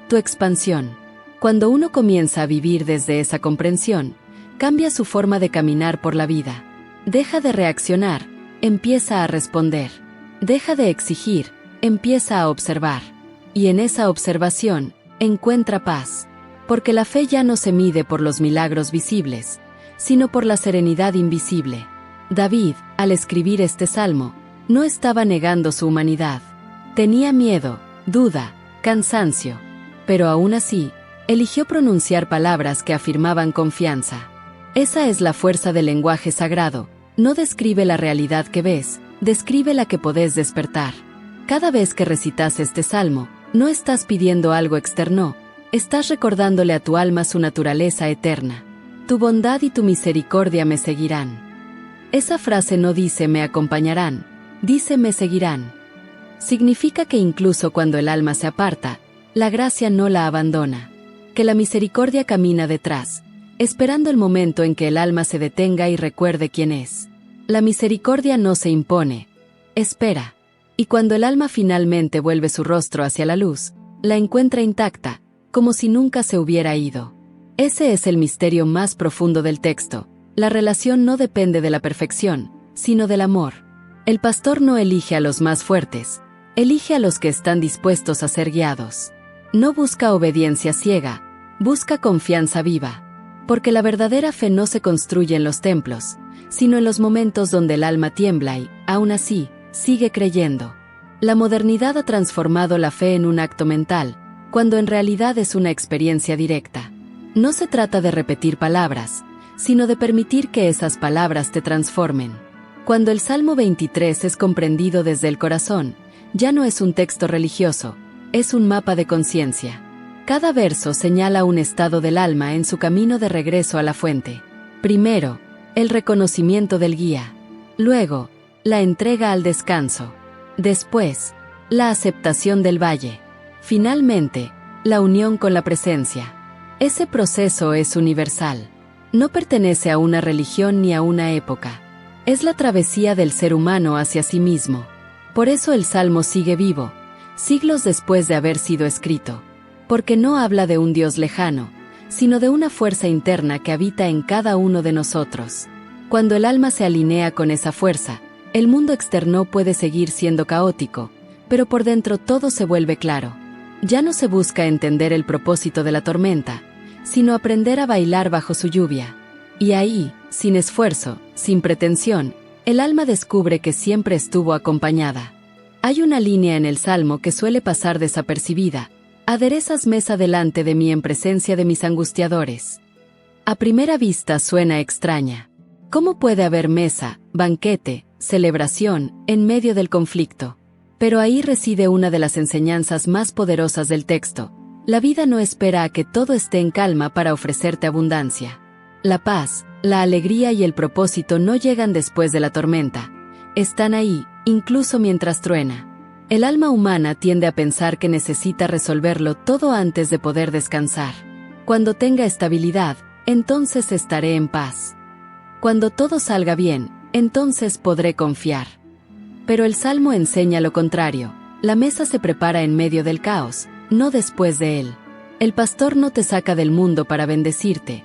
tu expansión. Cuando uno comienza a vivir desde esa comprensión, cambia su forma de caminar por la vida. Deja de reaccionar, empieza a responder. Deja de exigir, empieza a observar. Y en esa observación, encuentra paz. Porque la fe ya no se mide por los milagros visibles, sino por la serenidad invisible. David, al escribir este salmo, no estaba negando su humanidad. Tenía miedo, duda, cansancio. Pero aún así, eligió pronunciar palabras que afirmaban confianza. Esa es la fuerza del lenguaje sagrado. No describe la realidad que ves, describe la que podés despertar. Cada vez que recitas este salmo, no estás pidiendo algo externo, estás recordándole a tu alma su naturaleza eterna. Tu bondad y tu misericordia me seguirán. Esa frase no dice me acompañarán, dice me seguirán. Significa que incluso cuando el alma se aparta, la gracia no la abandona, que la misericordia camina detrás, esperando el momento en que el alma se detenga y recuerde quién es. La misericordia no se impone, espera. Y cuando el alma finalmente vuelve su rostro hacia la luz, la encuentra intacta, como si nunca se hubiera ido. Ese es el misterio más profundo del texto. La relación no depende de la perfección, sino del amor. El pastor no elige a los más fuertes, elige a los que están dispuestos a ser guiados. No busca obediencia ciega, busca confianza viva. Porque la verdadera fe no se construye en los templos, sino en los momentos donde el alma tiembla y, aún así, sigue creyendo. La modernidad ha transformado la fe en un acto mental, cuando en realidad es una experiencia directa. No se trata de repetir palabras, sino de permitir que esas palabras te transformen. Cuando el Salmo 23 es comprendido desde el corazón, ya no es un texto religioso, es un mapa de conciencia. Cada verso señala un estado del alma en su camino de regreso a la fuente. Primero, el reconocimiento del guía. Luego, la entrega al descanso. Después, la aceptación del valle. Finalmente, la unión con la presencia. Ese proceso es universal. No pertenece a una religión ni a una época. Es la travesía del ser humano hacia sí mismo. Por eso el Salmo sigue vivo, siglos después de haber sido escrito. Porque no habla de un Dios lejano, sino de una fuerza interna que habita en cada uno de nosotros. Cuando el alma se alinea con esa fuerza, el mundo externo puede seguir siendo caótico, pero por dentro todo se vuelve claro. Ya no se busca entender el propósito de la tormenta, sino aprender a bailar bajo su lluvia. Y ahí, sin esfuerzo, sin pretensión, el alma descubre que siempre estuvo acompañada. Hay una línea en el Salmo que suele pasar desapercibida: aderezas mesa delante de mí en presencia de mis angustiadores. A primera vista suena extraña. ¿Cómo puede haber mesa, banquete, celebración, en medio del conflicto? Pero ahí reside una de las enseñanzas más poderosas del texto. La vida no espera a que todo esté en calma para ofrecerte abundancia. La paz, la alegría y el propósito no llegan después de la tormenta. Están ahí, incluso mientras truena. El alma humana tiende a pensar que necesita resolverlo todo antes de poder descansar. Cuando tenga estabilidad, entonces estaré en paz. Cuando todo salga bien, entonces podré confiar. Pero el Salmo enseña lo contrario. La mesa se prepara en medio del caos, no después de él. El pastor no te saca del mundo para bendecirte,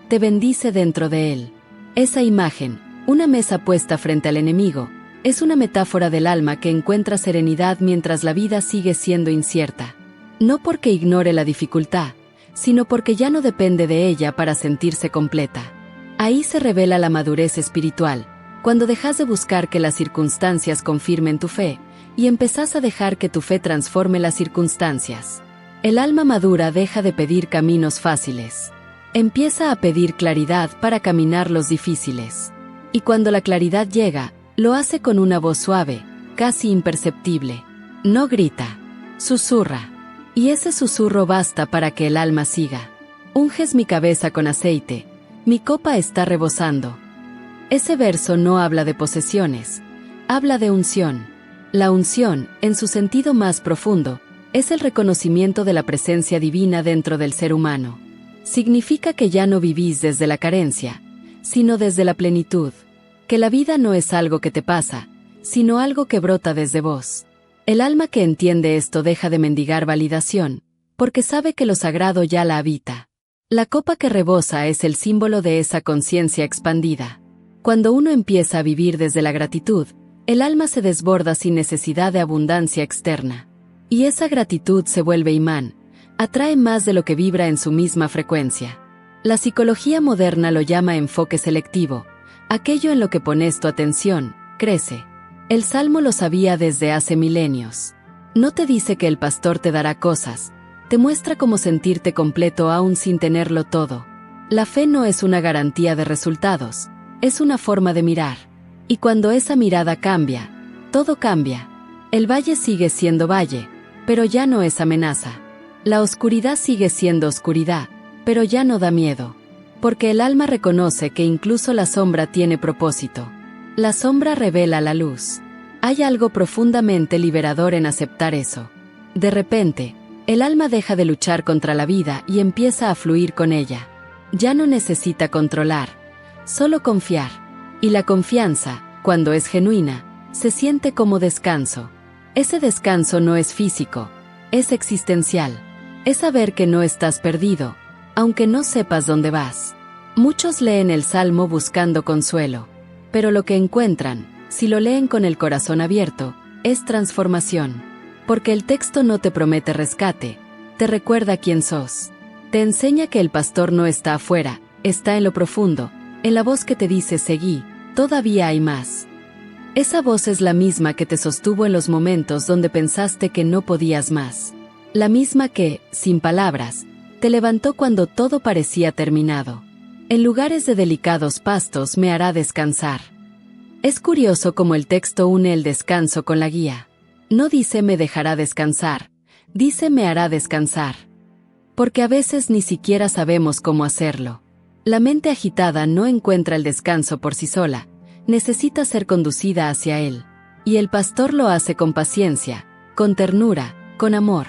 te bendice dentro de él. Esa imagen, una mesa puesta frente al enemigo, es una metáfora del alma que encuentra serenidad mientras la vida sigue siendo incierta. No porque ignore la dificultad, sino porque ya no depende de ella para sentirse completa. Ahí se revela la madurez espiritual, cuando dejas de buscar que las circunstancias confirmen tu fe, y empezás a dejar que tu fe transforme las circunstancias. El alma madura deja de pedir caminos fáciles. Empieza a pedir claridad para caminar los difíciles. Y cuando la claridad llega, lo hace con una voz suave, casi imperceptible. No grita, susurra. Y ese susurro basta para que el alma siga. Unges mi cabeza con aceite, mi copa está rebosando. Ese verso no habla de posesiones, habla de unción. La unción, en su sentido más profundo, es el reconocimiento de la presencia divina dentro del ser humano. Significa que ya no vivís desde la carencia, sino desde la plenitud. Que la vida no es algo que te pasa, sino algo que brota desde vos. El alma que entiende esto deja de mendigar validación, porque sabe que lo sagrado ya la habita. La copa que rebosa es el símbolo de esa conciencia expandida. Cuando uno empieza a vivir desde la gratitud, el alma se desborda sin necesidad de abundancia externa. Y esa gratitud se vuelve imán, atrae más de lo que vibra en su misma frecuencia. La psicología moderna lo llama enfoque selectivo. Aquello en lo que pones tu atención, crece. El Salmo lo sabía desde hace milenios. No te dice que el pastor te dará cosas, te muestra cómo sentirte completo aún sin tenerlo todo. La fe no es una garantía de resultados, es una forma de mirar. Y cuando esa mirada cambia, todo cambia. El valle sigue siendo valle, pero ya no es amenaza. La oscuridad sigue siendo oscuridad, pero ya no da miedo. Porque el alma reconoce que incluso la sombra tiene propósito. La sombra revela la luz. Hay algo profundamente liberador en aceptar eso. De repente, el alma deja de luchar contra la vida y empieza a fluir con ella. Ya no necesita controlar, solo confiar. Y la confianza, cuando es genuina, se siente como descanso. Ese descanso no es físico, es existencial. Es saber que no estás perdido, aunque no sepas dónde vas. Muchos leen el Salmo buscando consuelo, pero lo que encuentran, si lo leen con el corazón abierto, es transformación. Porque el texto no te promete rescate, te recuerda quién sos. Te enseña que el pastor no está afuera, está en lo profundo, en la voz que te dice seguí, todavía hay más. Esa voz es la misma que te sostuvo en los momentos donde pensaste que no podías más. La misma que, sin palabras, te levantó cuando todo parecía terminado. En lugares de delicados pastos me hará descansar. Es curioso cómo el texto une el descanso con la guía. No dice me dejará descansar, dice me hará descansar. Porque a veces ni siquiera sabemos cómo hacerlo. La mente agitada no encuentra el descanso por sí sola, necesita ser conducida hacia él. Y el pastor lo hace con paciencia, con ternura, con amor.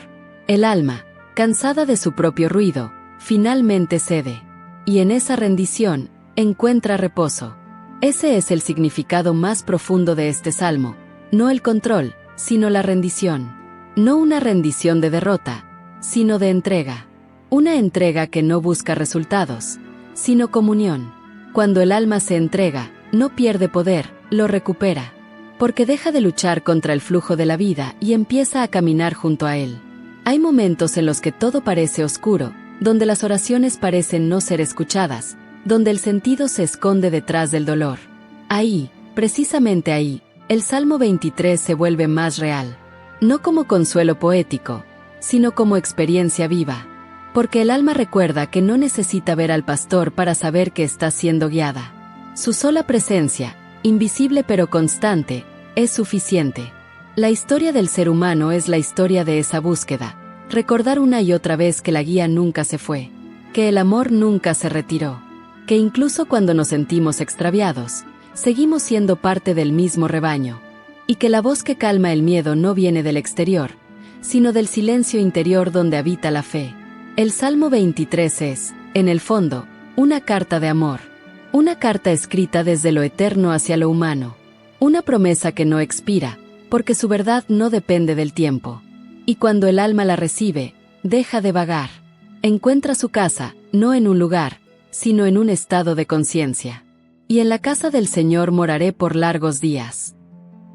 El alma, cansada de su propio ruido, finalmente cede. Y en esa rendición, encuentra reposo. Ese es el significado más profundo de este salmo, no el control, sino la rendición. No una rendición de derrota, sino de entrega. Una entrega que no busca resultados, sino comunión. Cuando el alma se entrega, no pierde poder, lo recupera. Porque deja de luchar contra el flujo de la vida y empieza a caminar junto a él. Hay momentos en los que todo parece oscuro, donde las oraciones parecen no ser escuchadas, donde el sentido se esconde detrás del dolor. Ahí, precisamente ahí, el Salmo 23 se vuelve más real. No como consuelo poético, sino como experiencia viva. Porque el alma recuerda que no necesita ver al pastor para saber que está siendo guiada. Su sola presencia, invisible pero constante, es suficiente. La historia del ser humano es la historia de esa búsqueda. Recordar una y otra vez que la guía nunca se fue, que el amor nunca se retiró, que incluso cuando nos sentimos extraviados, seguimos siendo parte del mismo rebaño, y que la voz que calma el miedo no viene del exterior, sino del silencio interior donde habita la fe. El Salmo 23 es, en el fondo, una carta de amor, una carta escrita desde lo eterno hacia lo humano, una promesa que no expira, porque su verdad no depende del tiempo. Y cuando el alma la recibe, deja de vagar. Encuentra su casa, no en un lugar, sino en un estado de conciencia. Y en la casa del Señor moraré por largos días.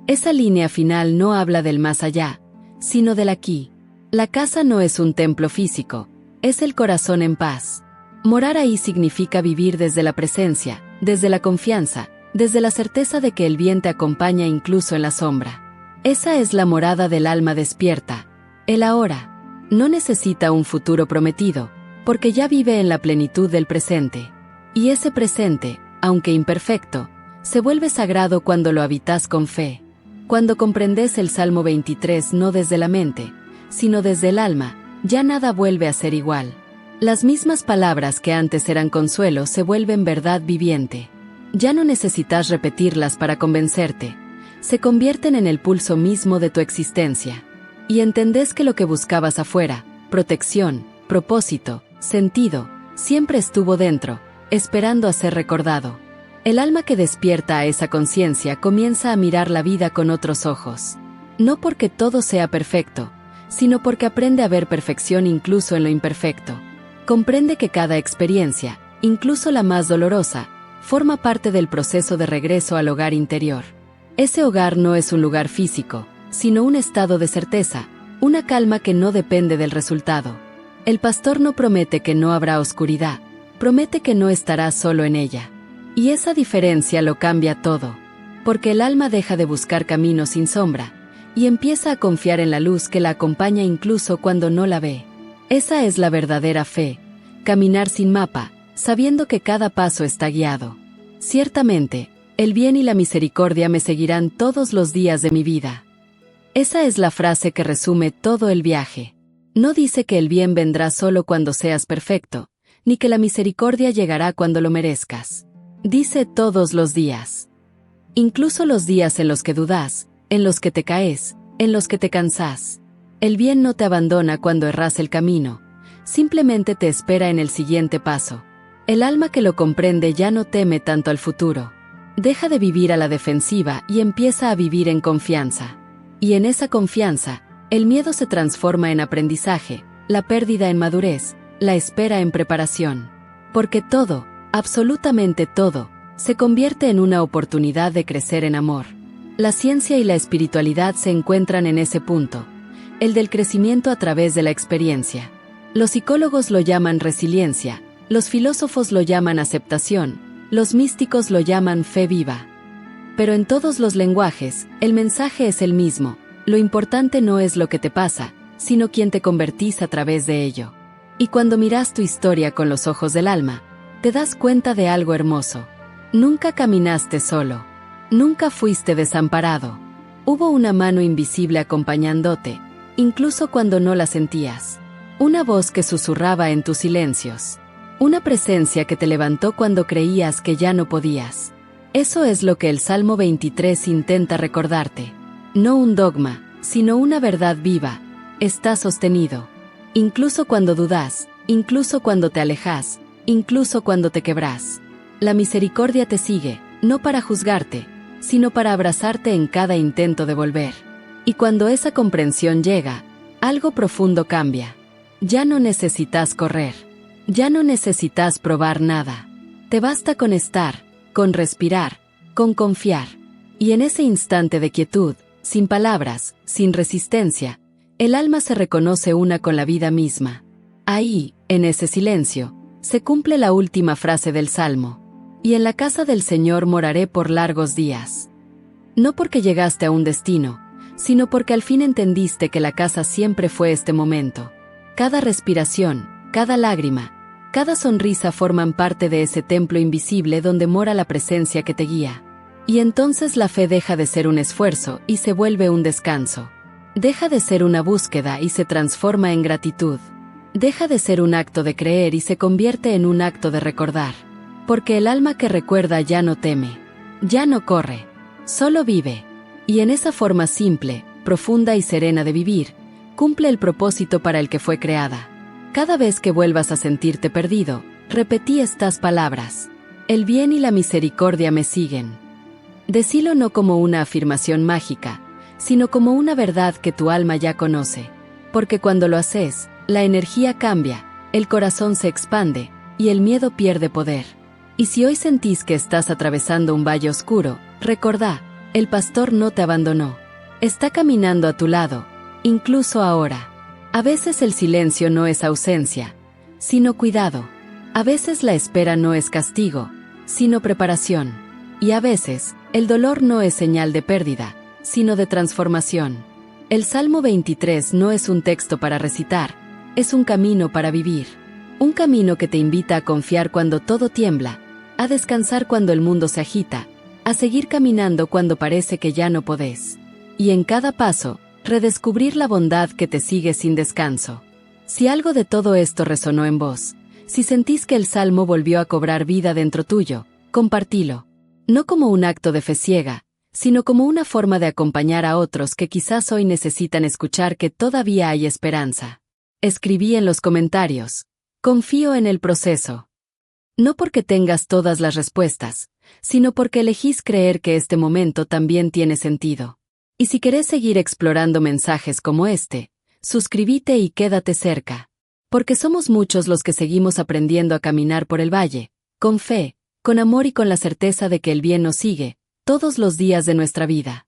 Esa línea final no habla del más allá, sino del aquí. La casa no es un templo físico, es el corazón en paz. Morar ahí significa vivir desde la presencia, desde la confianza, desde la certeza de que el bien te acompaña incluso en la sombra. Esa es la morada del alma despierta. El ahora no necesita un futuro prometido, porque ya vive en la plenitud del presente. Y ese presente, aunque imperfecto, se vuelve sagrado cuando lo habitas con fe. Cuando comprendes el Salmo 23 no desde la mente, sino desde el alma, ya nada vuelve a ser igual. Las mismas palabras que antes eran consuelo se vuelven verdad viviente. Ya no necesitas repetirlas para convencerte, se convierten en el pulso mismo de tu existencia. Y entendés que lo que buscabas afuera, protección, propósito, sentido, siempre estuvo dentro, esperando a ser recordado. El alma que despierta a esa conciencia comienza a mirar la vida con otros ojos. No porque todo sea perfecto, sino porque aprende a ver perfección incluso en lo imperfecto. Comprende que cada experiencia, incluso la más dolorosa, forma parte del proceso de regreso al hogar interior. Ese hogar no es un lugar físico, sino un estado de certeza, una calma que no depende del resultado. El pastor no promete que no habrá oscuridad, promete que no estarás solo en ella. Y esa diferencia lo cambia todo, porque el alma deja de buscar caminos sin sombra, y empieza a confiar en la luz que la acompaña incluso cuando no la ve. Esa es la verdadera fe, caminar sin mapa, sabiendo que cada paso está guiado. Ciertamente, el bien y la misericordia me seguirán todos los días de mi vida. Esa es la frase que resume todo el viaje. No dice que el bien vendrá solo cuando seas perfecto, ni que la misericordia llegará cuando lo merezcas. Dice todos los días. Incluso los días en los que dudas, en los que te caes, en los que te cansás. El bien no te abandona cuando erras el camino, simplemente te espera en el siguiente paso. El alma que lo comprende ya no teme tanto al futuro. Deja de vivir a la defensiva y empieza a vivir en confianza. Y en esa confianza, el miedo se transforma en aprendizaje, la pérdida en madurez, la espera en preparación. Porque todo, absolutamente todo, se convierte en una oportunidad de crecer en amor. La ciencia y la espiritualidad se encuentran en ese punto, el del crecimiento a través de la experiencia. Los psicólogos lo llaman resiliencia, los filósofos lo llaman aceptación, los místicos lo llaman fe viva. Pero en todos los lenguajes, el mensaje es el mismo. Lo importante no es lo que te pasa, sino quién te convertís a través de ello. Y cuando miras tu historia con los ojos del alma, te das cuenta de algo hermoso. Nunca caminaste solo. Nunca fuiste desamparado. Hubo una mano invisible acompañándote, incluso cuando no la sentías. Una voz que susurraba en tus silencios. Una presencia que te levantó cuando creías que ya no podías. Eso es lo que el Salmo 23 intenta recordarte. No un dogma, sino una verdad viva. Está sostenido. Incluso cuando dudas, incluso cuando te alejas, incluso cuando te quebras. La misericordia te sigue, no para juzgarte, sino para abrazarte en cada intento de volver. Y cuando esa comprensión llega, algo profundo cambia. Ya no necesitas correr. Ya no necesitas probar nada. Te basta con estar, con respirar, con confiar. Y en ese instante de quietud, sin palabras, sin resistencia, el alma se reconoce una con la vida misma. Ahí, en ese silencio, se cumple la última frase del Salmo. Y en la casa del Señor moraré por largos días. No porque llegaste a un destino, sino porque al fin entendiste que la casa siempre fue este momento. Cada respiración, cada lágrima, cada sonrisa forman parte de ese templo invisible donde mora la presencia que te guía. Y entonces la fe deja de ser un esfuerzo y se vuelve un descanso. Deja de ser una búsqueda y se transforma en gratitud. Deja de ser un acto de creer y se convierte en un acto de recordar. Porque el alma que recuerda ya no teme, ya no corre, solo vive. Y en esa forma simple, profunda y serena de vivir, cumple el propósito para el que fue creada. Cada vez que vuelvas a sentirte perdido, repetí estas palabras. El bien y la misericordia me siguen. Decilo no como una afirmación mágica, sino como una verdad que tu alma ya conoce. Porque cuando lo haces, la energía cambia, el corazón se expande, y el miedo pierde poder. Y si hoy sentís que estás atravesando un valle oscuro, recordá, el pastor no te abandonó. Está caminando a tu lado, incluso ahora. A veces el silencio no es ausencia, sino cuidado. A veces la espera no es castigo, sino preparación. Y a veces, el dolor no es señal de pérdida, sino de transformación. El Salmo 23 no es un texto para recitar, es un camino para vivir. Un camino que te invita a confiar cuando todo tiembla, a descansar cuando el mundo se agita, a seguir caminando cuando parece que ya no podés. Y en cada paso, redescubrir la bondad que te sigue sin descanso. Si algo de todo esto resonó en vos, si sentís que el Salmo volvió a cobrar vida dentro tuyo, compartilo. No como un acto de fe ciega, sino como una forma de acompañar a otros que quizás hoy necesitan escuchar que todavía hay esperanza. Escribí en los comentarios. Confío en el proceso. No porque tengas todas las respuestas, sino porque elegís creer que este momento también tiene sentido. Y si querés seguir explorando mensajes como este, suscríbete y quédate cerca. Porque somos muchos los que seguimos aprendiendo a caminar por el valle, con fe, con amor y con la certeza de que el bien nos sigue, todos los días de nuestra vida.